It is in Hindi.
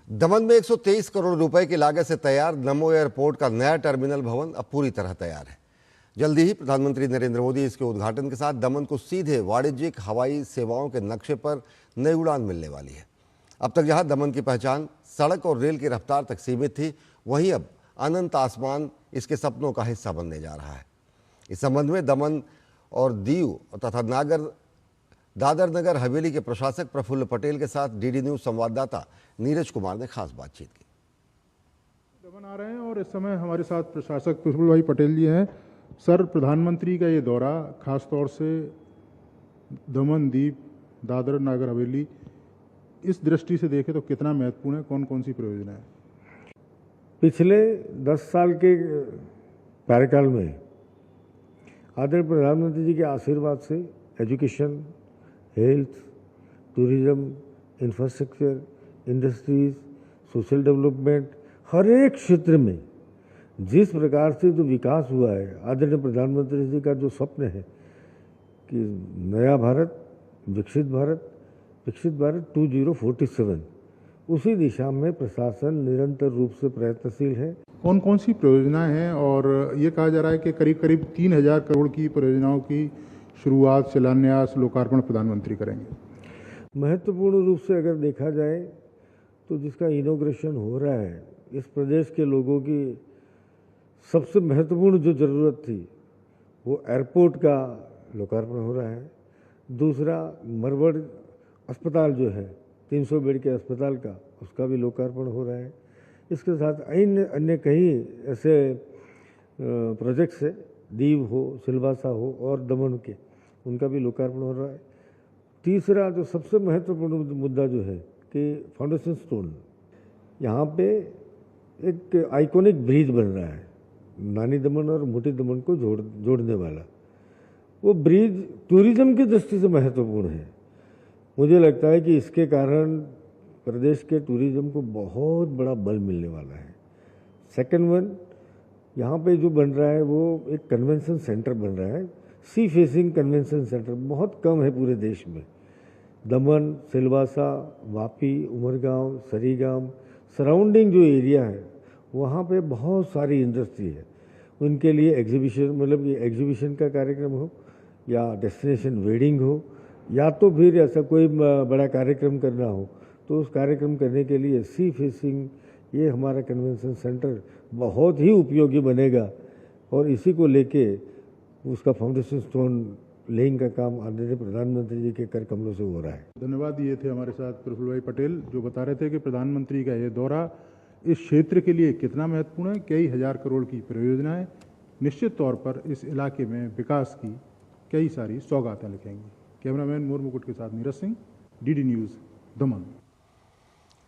दमन में 123 करोड़ रुपए की लागत से तैयार नमो एयरपोर्ट का नया टर्मिनल भवन अब पूरी तरह तैयार है। जल्दी ही प्रधानमंत्री नरेंद्र मोदी इसके उद्घाटन के साथ दमन को सीधे वाणिज्यिक हवाई सेवाओं के नक्शे पर नई उड़ान मिलने वाली है। अब तक जहां दमन की पहचान सड़क और रेल की रफ्तार तक सीमित थी, वहीं अब अनंत आसमान इसके सपनों का हिस्सा बनने जा रहा है। इस संबंध में दमन और दीव तथा दादर नगर हवेली के प्रशासक प्रफुल्ल पटेल के साथ डीडी न्यूज संवाददाता नीरज कुमार ने खास बातचीत की। दमन आ रहे हैं और इस समय हमारे साथ प्रशासक प्रफुल्ल भाई पटेल जी हैं। सर, प्रधानमंत्री का ये दौरा खास तौर से दमन, दीव, दादर नगर हवेली, इस दृष्टि से देखें तो कितना महत्वपूर्ण है? कौन कौन सी परियोजना है? पिछले 10 साल के कार्यकाल में आदरणीय प्रधानमंत्री जी के आशीर्वाद से education, health, tourism, infrastructure, industries, social development, हर एक क्षेत्र में जिस प्रकार से जो विकास हुआ है, आदरणीय प्रधानमंत्री जी का जो स्वप्न है कि नया भारत, विकसित भारत 2047, उसी दिशा में प्रशासन निरंतर रूप से प्रयत्नशील है। कौन कौन सी परियोजनाएं हैं? और ये कहा जा रहा है कि करीब करीब 3000 करोड़ की परियोजनाओं की शुरुआत, शिलान्यास, लोकार्पण प्रधानमंत्री करेंगे। महत्वपूर्ण रूप से अगर देखा जाए तो जिसका इनॉग्रेशन हो रहा है, इस प्रदेश के लोगों की सबसे महत्वपूर्ण जो ज़रूरत थी वो एयरपोर्ट का लोकार्पण हो रहा है। दूसरा, मरवड़ अस्पताल जो है 300 बेड के अस्पताल का, उसका भी लोकार्पण हो रहा है। इसके साथ अन्य कई ऐसे प्रोजेक्ट्स है, दीव हो, सिलवासा हो और दमन के, उनका भी लोकार्पण हो रहा है। तीसरा जो सबसे महत्वपूर्ण मुद्दा जो है कि फाउंडेशन स्टोन, यहाँ पे एक आइकॉनिक ब्रिज बन रहा है, नानी दमन और मोटी दमन को जोड़ने वाला। वो ब्रिज टूरिज्म की दृष्टि से महत्वपूर्ण है। मुझे लगता है कि इसके कारण प्रदेश के टूरिज्म को बहुत बड़ा बल मिलने वाला है। सेकंड वन, यहाँ पे जो बन रहा है वो एक कन्वेंशन सेंटर बन रहा है, सी फेसिंग कन्वेंशन सेंटर बहुत कम है पूरे देश में। दमन, सिलवासा, वापी, उमरगांव, सरीगाम, सराउंडिंग जो एरिया है वहाँ पे बहुत सारी इंडस्ट्री है। उनके लिए एग्जीबिशन, मतलब ये एग्जीबिशन का कार्यक्रम हो या डेस्टिनेशन वेडिंग हो या तो फिर ऐसा कोई बड़ा कार्यक्रम करना हो, तो उस कार्यक्रम करने के लिए सी फेसिंग ये हमारा कन्वेंशन सेंटर बहुत ही उपयोगी बनेगा। और इसी को लेके उसका फाउंडेशन स्टोन लेइंग का काम आदरणीय प्रधानमंत्री जी के कर कमलों से हो रहा है। धन्यवाद। ये थे हमारे साथ प्रफुल्ल भाई पटेल, जो बता रहे थे कि प्रधानमंत्री का ये दौरा इस क्षेत्र के लिए कितना महत्वपूर्ण है। कई हजार करोड़ की परियोजनाएं निश्चित तौर पर इस इलाके में विकास की कई सारी सौगातें लिखेंगी। कैमरामैन मोर मुकुट के साथ नीरज सिंह, डीडी न्यूज़, दमन।